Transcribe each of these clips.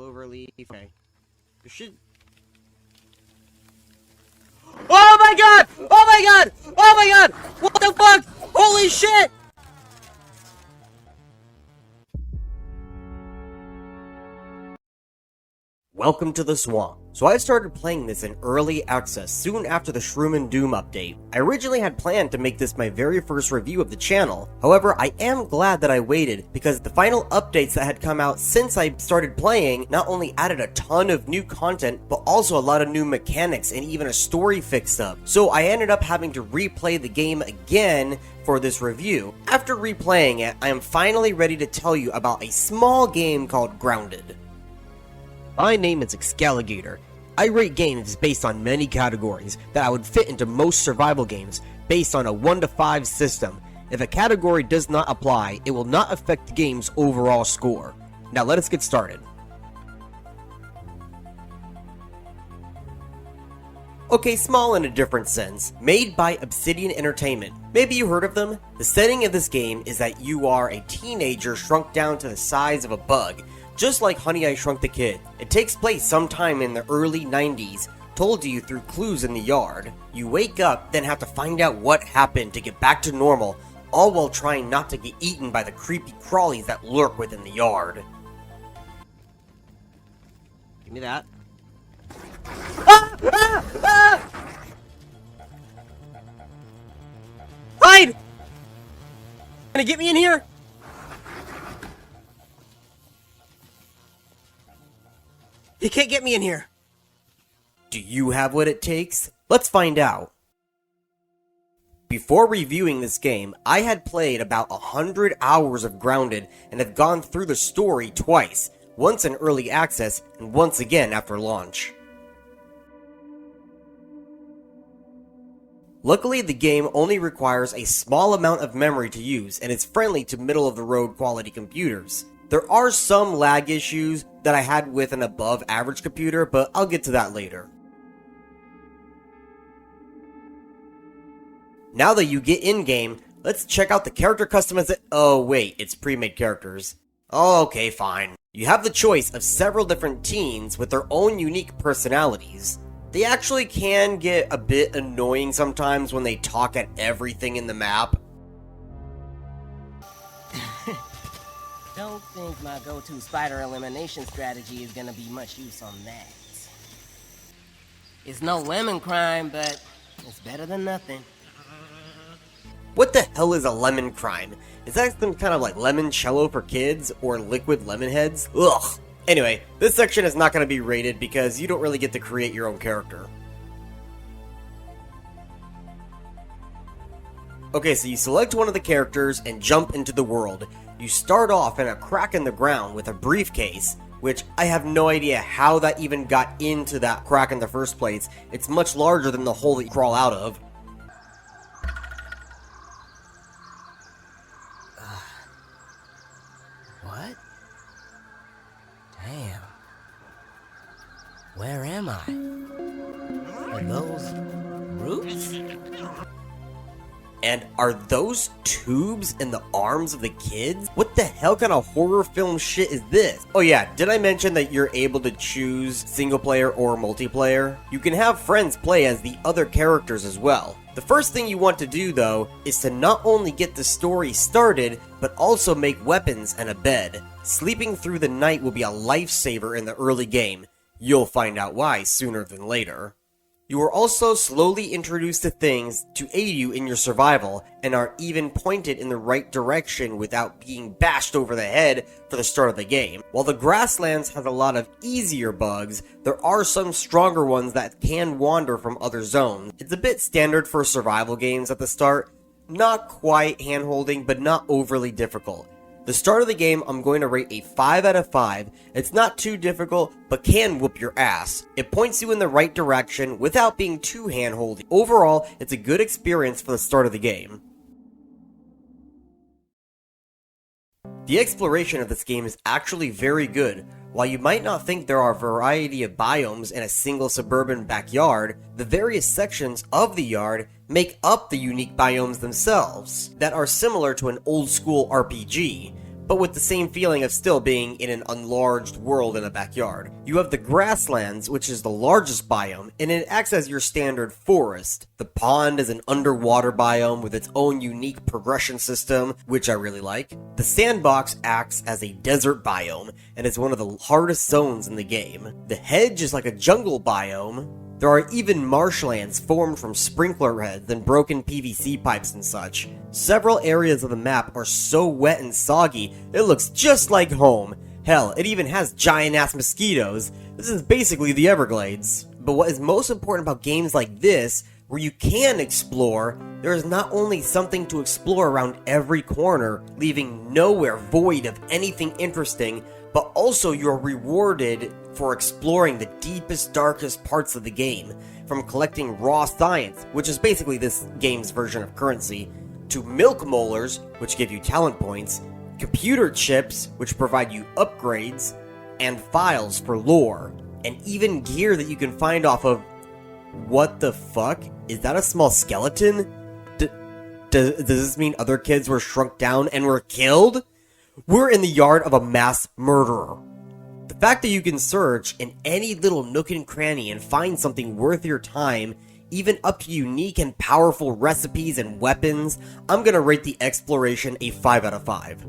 Cloverleaf. Okay. You should. Oh my god! Oh my god! Oh my god! What the fuck? Holy shit! Welcome to the swamp. So I started playing this in early access soon after the Shroom and Doom update. I originally had planned to make this my very first review of the channel. However, I am glad that I waited because the final updates that had come out since I started playing not only added a ton of new content, but also a lot of new mechanics and even a story fixed up. So I ended up having to replay the game again for this review. After replaying it, I am finally ready to tell you about a small game called Grounded. My name is Excalligator. I rate games based on many categories that I would fit into most survival games based on a 1 to 5 system. If a category does not apply, it will not affect the game's overall score. Now let us get started. Okay, small in a different sense. Made by Obsidian Entertainment. Maybe you heard of them? The setting of this game is that you are a teenager shrunk down to the size of a bug. Just like Honey, I Shrunk the Kid. It takes place sometime in the early 90s, told to you through clues in the yard. You wake up, then have to find out what happened to get back to normal, all while trying not to get eaten by the creepy crawlies that lurk within the yard. Give me that. Ah! Ah! Ah! Hide! Gonna get me in here? You can't get me in here. Do you have what it takes? Let's find out. Before reviewing this game, I had played about 100 hours of Grounded and have gone through the story twice, once in early access and once again after launch. Luckily, the game only requires a small amount of memory to use and is friendly to middle-of-the-road quality computers. There are some lag issues that I had with an above average computer, but I'll get to that later. Now that you get in-game, let's check out the character customization. Oh wait, it's pre-made characters. Oh, okay, fine. You have the choice of several different teens with their own unique personalities. They actually can get a bit annoying sometimes when they talk at everything in the map. Don't think my go-to spider elimination strategy is gonna be much use on that. It's no lemon crime, but it's better than nothing. What the hell is a lemon crime? Is that some kind of like limoncello for kids or liquid lemon heads? Ugh. Anyway, this section is not going to be rated because you don't really get to create your own character. Okay, so you select one of the characters and jump into the world. You start off in a crack in the ground with a briefcase, which I have no idea how that even got into that crack in the first place. It's much larger than the hole that you crawl out of. What? Damn. Where am I? Are those roots? And are those tubes in the arms of the kids? What the hell kind of horror film shit is this? Oh yeah, did I mention that you're able to choose single player or multiplayer? You can have friends play as the other characters as well. The first thing you want to do though is to not only get the story started, but also make weapons and a bed. Sleeping through the night will be a lifesaver in the early game. You'll find out why sooner than later. You are also slowly introduced to things to aid you in your survival, and are even pointed in the right direction without being bashed over the head for the start of the game. While the grasslands has a lot of easier bugs, there are some stronger ones that can wander from other zones. It's a bit standard for survival games at the start. Not quite hand-holding, but not overly difficult. The start of the game, I'm going to rate a 5 out of 5. It's not too difficult, but can whoop your ass. It points you in the right direction without being too hand-holding. Overall, it's a good experience for the start of the game. The exploration of this game is actually very good. While you might not think there are a variety of biomes in a single suburban backyard, the various sections of the yard make up the unique biomes themselves that are similar to an old school RPG. but with the same feeling of still being in an enlarged world in a backyard. You have the grasslands, which is the largest biome, and it acts as your standard forest. The pond is an underwater biome with its own unique progression system, which I really like. The sandbox acts as a desert biome, and is one of the hardest zones in the game. The hedge is like a jungle biome. There are even marshlands formed from sprinkler heads and broken PVC pipes and such. Several areas of the map are so wet and soggy, it looks just like home. Hell, it even has giant-ass mosquitoes. This is basically the Everglades. But what is most important about games like this, where you can explore, there is not only something to explore around every corner, leaving nowhere void of anything interesting, but also you're rewarded for exploring the deepest, darkest parts of the game, from collecting raw science, which is basically this game's version of currency, to milk molars, which give you talent points, computer chips, which provide you upgrades, and files for lore, and even gear that you can find off of... What the fuck? Is that a small skeleton? Does this mean other kids were shrunk down and were killed? We're in the yard of a mass murderer. The fact that you can search in any little nook and cranny and find something worth your time, even up to unique and powerful recipes and weapons, I'm gonna rate the exploration a 5 out of 5.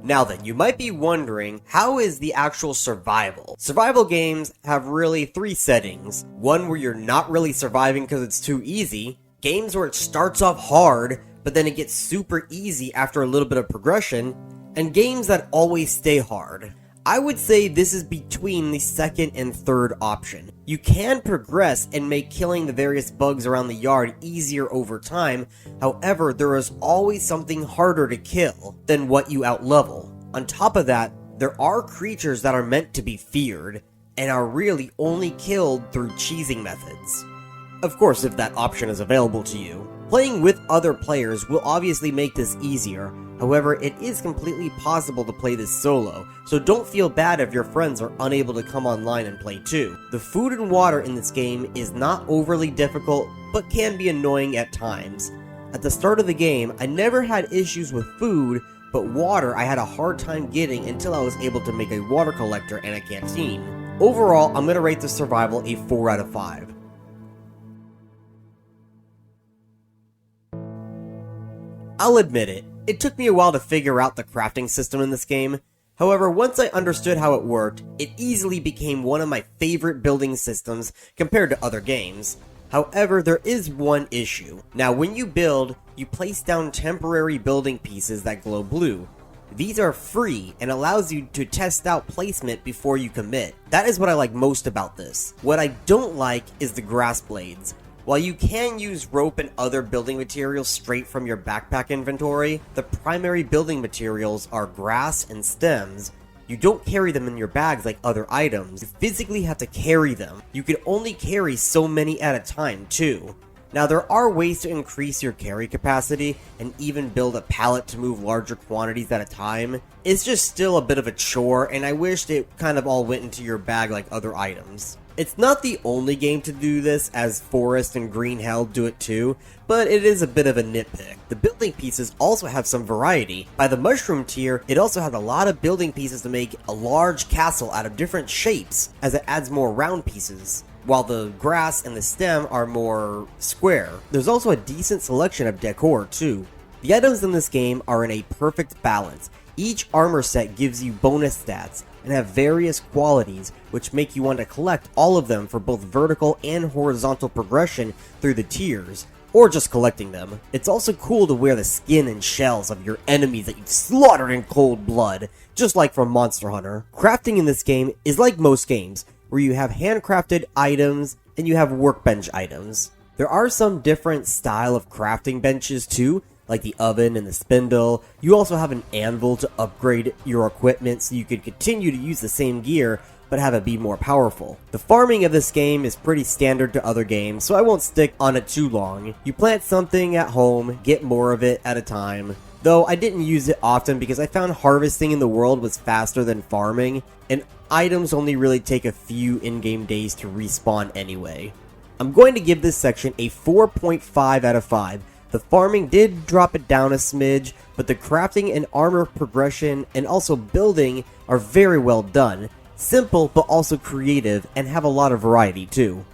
Now then, you might be wondering, how is the actual survival? Survival games have really 3 settings. One where you're not really surviving because it's too easy, games where it starts off hard, but then it gets super easy after a little bit of progression, and games that always stay hard. I would say this is between the second and third option. You can progress and make killing the various bugs around the yard easier over time, however, there is always something harder to kill than what you outlevel. On top of that, there are creatures that are meant to be feared, and are really only killed through cheesing methods. Of course, if that option is available to you. Playing with other players will obviously make this easier, however, it is completely possible to play this solo, so don't feel bad if your friends are unable to come online and play too. The food and water in this game is not overly difficult, but can be annoying at times. At the start of the game, I never had issues with food, but water I had a hard time getting until I was able to make a water collector and a canteen. Overall, I'm gonna rate the survival a 4 out of 5. I'll admit it, it took me a while to figure out the crafting system in this game. However, once I understood how it worked, it easily became one of my favorite building systems compared to other games. However, there is one issue. Now, when you build, you place down temporary building pieces that glow blue. These are free and allows you to test out placement before you commit. That is what I like most about this. What I don't like is the grass blades. While you can use rope and other building materials straight from your backpack inventory, the primary building materials are grass and stems. You don't carry them in your bags like other items. You physically have to carry them. You can only carry so many at a time too. Now there are ways to increase your carry capacity and even build a pallet to move larger quantities at a time. It's just still a bit of a chore, and I wished it kind of all went into your bag like other items. It's not the only game to do this, as Forest and Green Hell do it too, but it is a bit of a nitpick. The building pieces also have some variety. By the mushroom tier, it also has a lot of building pieces to make a large castle out of different shapes, as it adds more round pieces, while the grass and the stem are more square. There's also a decent selection of decor too. The items in this game are in a perfect balance. Each armor set gives you bonus stats, and have various qualities which make you want to collect all of them for both vertical and horizontal progression through the tiers, or just collecting them. It's also cool to wear the skin and shells of your enemies that you've slaughtered in cold blood, just like from Monster Hunter. Crafting in this game is like most games, where you have handcrafted items and you have workbench items. There are some different style of crafting benches too, like the oven and the spindle. You also have an anvil to upgrade your equipment so you can continue to use the same gear but have it be more powerful. The farming of this game is pretty standard to other games, so I won't stick on it too long. You plant something at home, get more of it at a time. Though I didn't use it often because I found harvesting in the world was faster than farming, and items only really take a few in-game days to respawn anyway. I'm going to give this section a 4.5 out of 5. The farming did drop it down a smidge, but the crafting and armor progression and also building are very well done. Simple, but also creative, and have a lot of variety too.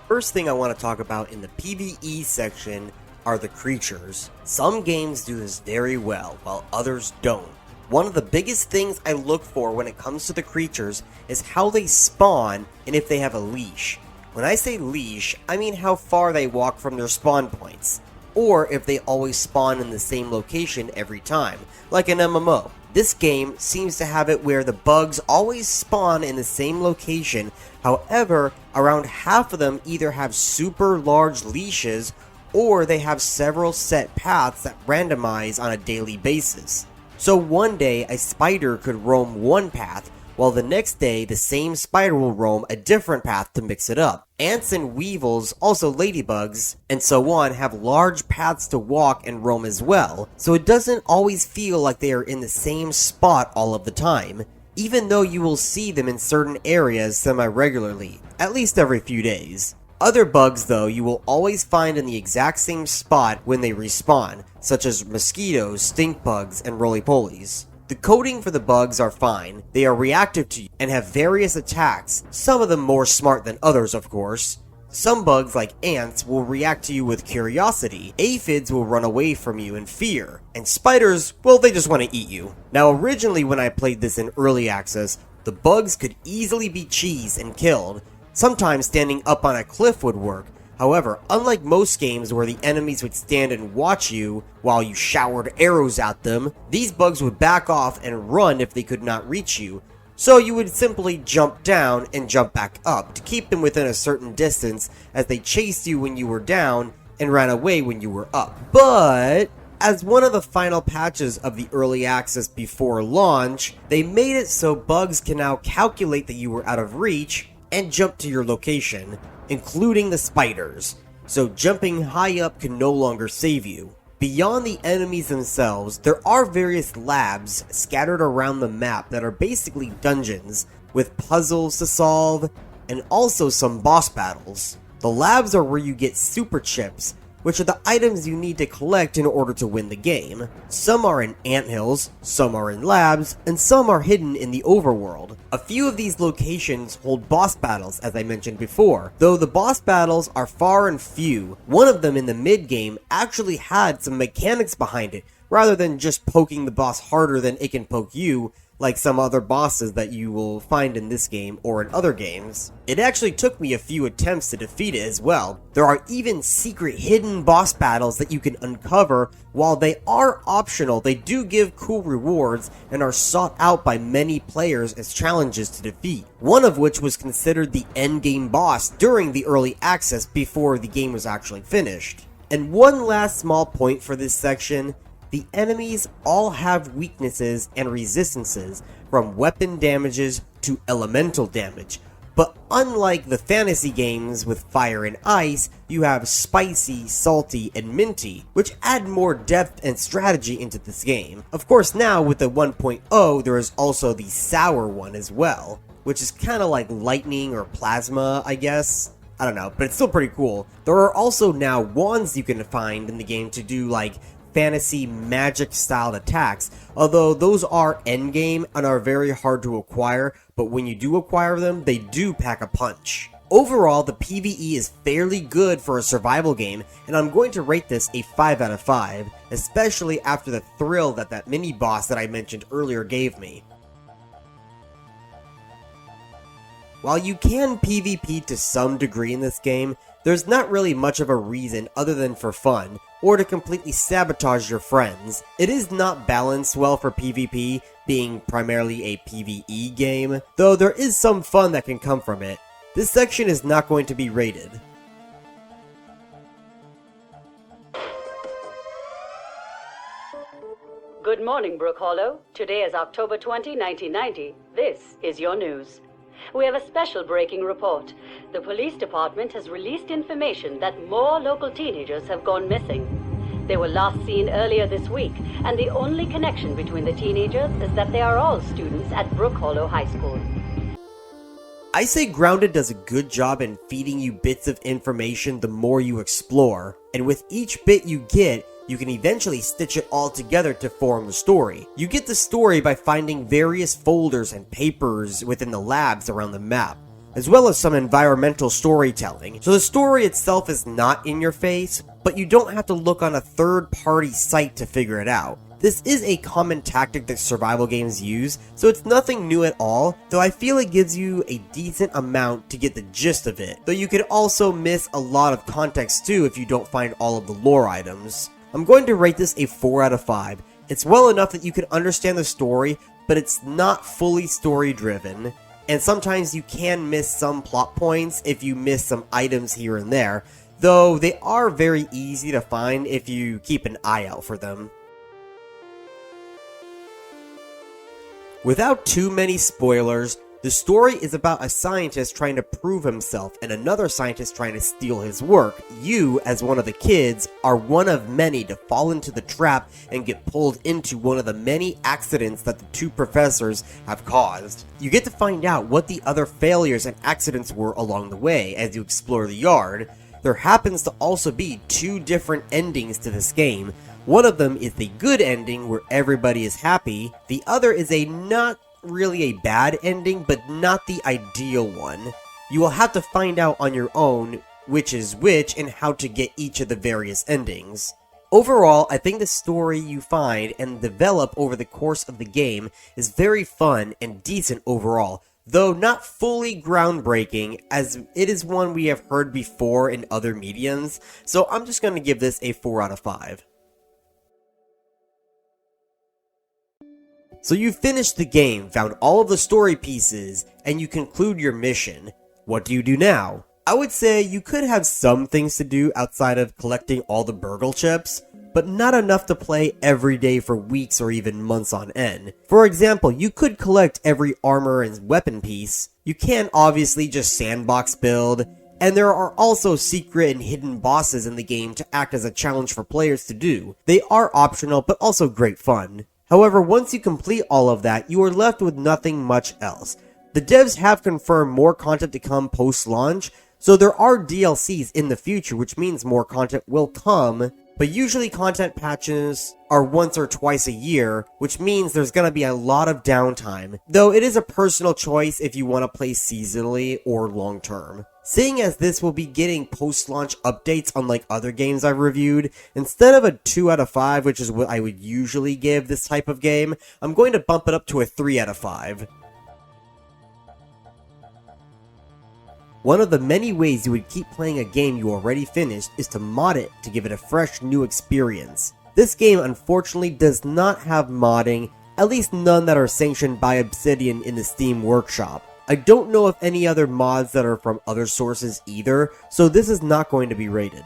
First thing I want to talk about in the PvE section are the creatures. Some games do this very well, while others don't. One of the biggest things I look for when it comes to the creatures is how they spawn and if they have a leash. When I say leash, I mean how far they walk from their spawn points, or if they always spawn in the same location every time, like an MMO. This game seems to have it where the bugs always spawn in the same location, however, around half of them either have super large leashes or they have several set paths that randomize on a daily basis. So one day a spider could roam one path, while the next day the same spider will roam a different path to mix it up. Ants and weevils, also ladybugs, and so on have large paths to walk and roam as well, so it doesn't always feel like they are in the same spot all of the time, even though you will see them in certain areas semi-regularly, at least every few days. Other bugs, though, you will always find in the exact same spot when they respawn, such as mosquitoes, stink bugs, and roly-polies. The coding for the bugs are fine, they are reactive to you, and have various attacks, some of them more smart than others of course. Some bugs, like ants, will react to you with curiosity, aphids will run away from you in fear, and spiders, well, they just want to eat you. Now originally when I played this in early access, the bugs could easily be cheesed and killed. Sometimes standing up on a cliff would work. However, unlike most games where the enemies would stand and watch you while you showered arrows at them, these bugs would back off and run if they could not reach you. So you would simply jump down and jump back up to keep them within a certain distance as they chased you when you were down and ran away when you were up. But as one of the final patches of the early access before launch, they made it so bugs can now calculate that you were out of reach and jump to your location, including the spiders, so jumping high up can no longer save you. Beyond the enemies themselves, there are various labs scattered around the map that are basically dungeons, with puzzles to solve, and also some boss battles. The labs are where you get super chips, which are the items you need to collect in order to win the game. Some are in anthills, some are in labs, and some are hidden in the overworld. A few of these locations hold boss battles, as I mentioned before, though the boss battles are far and few. One of them in the mid-game actually had some mechanics behind it, rather than just poking the boss harder than it can poke you, like some other bosses that you will find in this game or in other games. It actually took me a few attempts to defeat it as well. There are even secret hidden boss battles that you can uncover. While they are optional, they do give cool rewards and are sought out by many players as challenges to defeat. One of which was considered the endgame boss during the early access before the game was actually finished. And one last small point for this section: the enemies all have weaknesses and resistances, from weapon damages to elemental damage. But unlike the fantasy games with fire and ice, you have spicy, salty, and minty, which add more depth and strategy into this game. Of course, now with the 1.0, there is also the sour one as well, which is kind of like lightning or plasma, I guess. I don't know, but it's still pretty cool. There are also now wands you can find in the game to do like fantasy magic styled attacks, although those are endgame and are very hard to acquire, but when you do acquire them, they do pack a punch. Overall, the PvE is fairly good for a survival game, and I'm going to rate this a 5 out of 5, especially after the thrill that that mini boss that I mentioned earlier gave me. While you can PvP to some degree in this game, there's not really much of a reason other than for fun, or to completely sabotage your friends. It is not balanced well for PvP, being primarily a PvE game, though there is some fun that can come from it. This section is not going to be rated. Good morning, Brook Hollow. Today is October 20, 1990. This is your news. We have a special breaking report. The police department has released information that more local teenagers have gone missing. They were last seen earlier this week, and the only connection between the teenagers is that they are all students at Brook Hollow High School. I say Grounded does a good job in feeding you bits of information the more you explore, and with each bit you get, you can eventually stitch it all together to form the story. You get the story by finding various folders and papers within the labs around the map, as well as some environmental storytelling. So the story itself is not in your face, but you don't have to look on a third-party site to figure it out. This is a common tactic that survival games use, so it's nothing new at all, though I feel it gives you a decent amount to get the gist of it, though you could also miss a lot of context too if you don't find all of the lore items. I'm going to rate this a 4 out of 5. It's well enough that you can understand the story, but it's not fully story driven, and sometimes you can miss some plot points if you miss some items here and there, though they are very easy to find if you keep an eye out for them. Without too many spoilers, the story is about a scientist trying to prove himself and another scientist trying to steal his work. You, as one of the kids, are one of many to fall into the trap and get pulled into one of the many accidents that the two professors have caused. You get to find out what the other failures and accidents were along the way as you explore the yard. There happens to also be 2 different endings to this game. One of them is the good ending where everybody is happy. The other is a not really a bad ending, but not the ideal one. You will have to find out on your own which is which and how to get each of the various endings. Overall, I think the story you find and develop over the course of the game is very fun and decent overall, though not fully groundbreaking, as it is one we have heard before in other mediums, so I'm just going to give this a 4 out of 5. So you finished the game, found all of the story pieces, and you conclude your mission. What do you do now? I would say you could have some things to do outside of collecting all the burgle chips, but not enough to play every day for weeks or even months on end. For example, you could collect every armor and weapon piece. You can obviously just sandbox build, and there are also secret and hidden bosses in the game to act as a challenge for players to do. They are optional, but also great fun. However, once you complete all of that, you are left with nothing much else. The devs have confirmed more content to come post-launch, so there are DLCs in the future, which means more content will come, but usually content patches are once or twice a year, which means there's gonna be a lot of downtime, though it is a personal choice if you want to play seasonally or long term. Seeing as this will be getting post-launch updates unlike other games I've reviewed, instead of a 2 out of 5, which is what I would usually give this type of game, I'm going to bump it up to a 3 out of 5. One of the many ways you would keep playing a game you already finished is to mod it to give it a fresh new experience. This game unfortunately does not have modding, at least none that are sanctioned by Obsidian in the Steam Workshop. I don't know of any other mods that are from other sources either, so this is not going to be rated.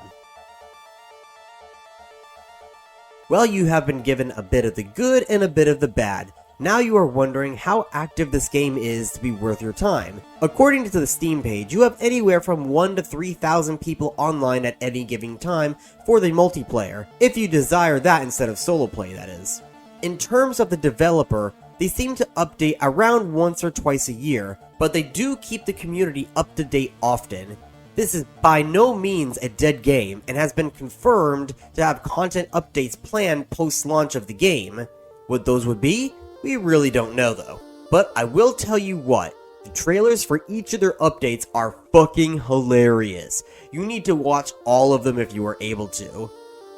Well, you have been given a bit of the good and a bit of the bad. Now you are wondering how active this game is to be worth your time. According to the Steam page, you have anywhere from 1 to 3,000 people online at any given time for the multiplayer, if you desire that instead of solo play, that is. In terms of the developer, they seem to update around once or twice a year, but they do keep the community up to date often. This is by no means a dead game and has been confirmed to have content updates planned post-launch of the game. What those would be? We really don't know though. But I will tell you what, the trailers for each of their updates are fucking hilarious. You need to watch all of them if you are able to.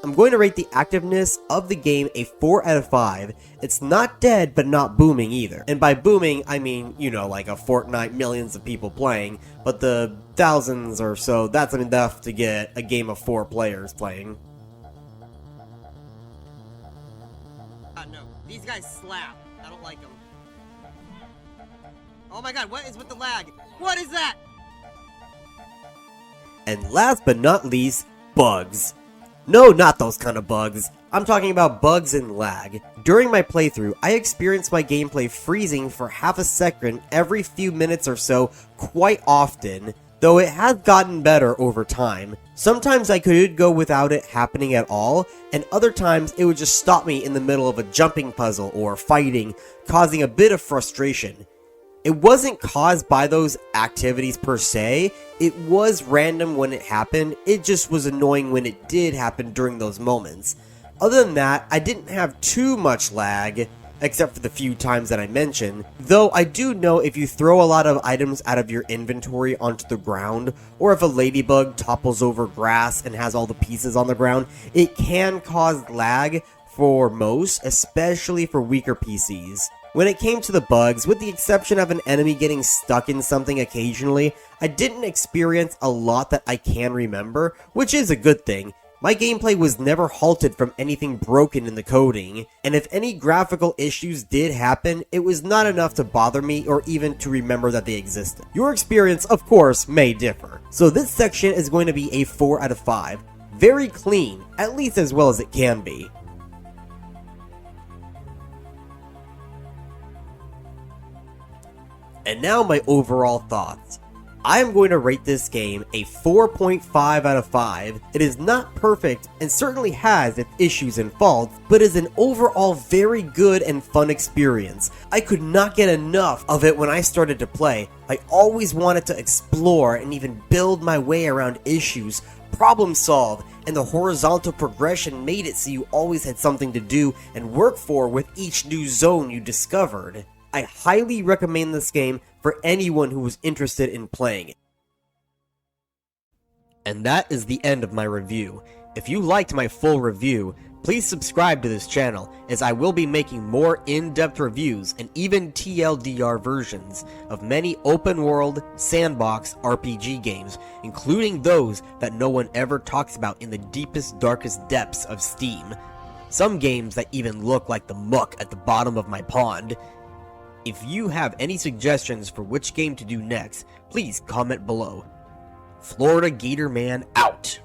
I'm going to rate the activeness of the game a 4 out of 5. It's not dead, but not booming either. And by booming, I mean, you know, like a Fortnite, millions of people playing, but the thousands or so, that's enough to get a game of 4 players playing. No, these guys slap. I don't like them. Oh my god, what is with the lag? What is that? And last but not least, bugs. No, not those kind of bugs. I'm talking about bugs and lag. During my playthrough, I experienced my gameplay freezing for half a second every few minutes or so quite often, though it has gotten better over time. Sometimes I could go without it happening at all, and other times it would just stop me in the middle of a jumping puzzle or fighting, causing a bit of frustration. It wasn't caused by those activities per se, it was random when it happened, it just was annoying when it did happen during those moments. Other than that, I didn't have too much lag, except for the few times that I mentioned, though I do know if you throw a lot of items out of your inventory onto the ground, or if a ladybug topples over grass and has all the pieces on the ground, it can cause lag for most, especially for weaker PCs. When it came to the bugs, with the exception of an enemy getting stuck in something occasionally, I didn't experience a lot that I can remember, which is a good thing. My gameplay was never halted from anything broken in the coding, and if any graphical issues did happen, it was not enough to bother me or even to remember that they existed. Your experience, of course, may differ. So this section is going to be a 4 out of 5. Very clean, at least as well as it can be. And now my overall thoughts. I am going to rate this game a 4.5 out of 5. It is not perfect and certainly has its issues and faults, but is an overall very good and fun experience. I could not get enough of it when I started to play. I always wanted to explore and even build my way around issues, problem solve, and the horizontal progression made it so you always had something to do and work for with each new zone you discovered. I highly recommend this game for anyone who is interested in playing it. And that is the end of my review. If you liked my full review, please subscribe to this channel, as I will be making more in-depth reviews and even TLDR versions of many open-world, sandbox RPG games, including those that no one ever talks about in the deepest, darkest depths of Steam. Some games that even look like the muck at the bottom of my pond. If you have any suggestions for which game to do next, please comment below. Florida Gator Man out!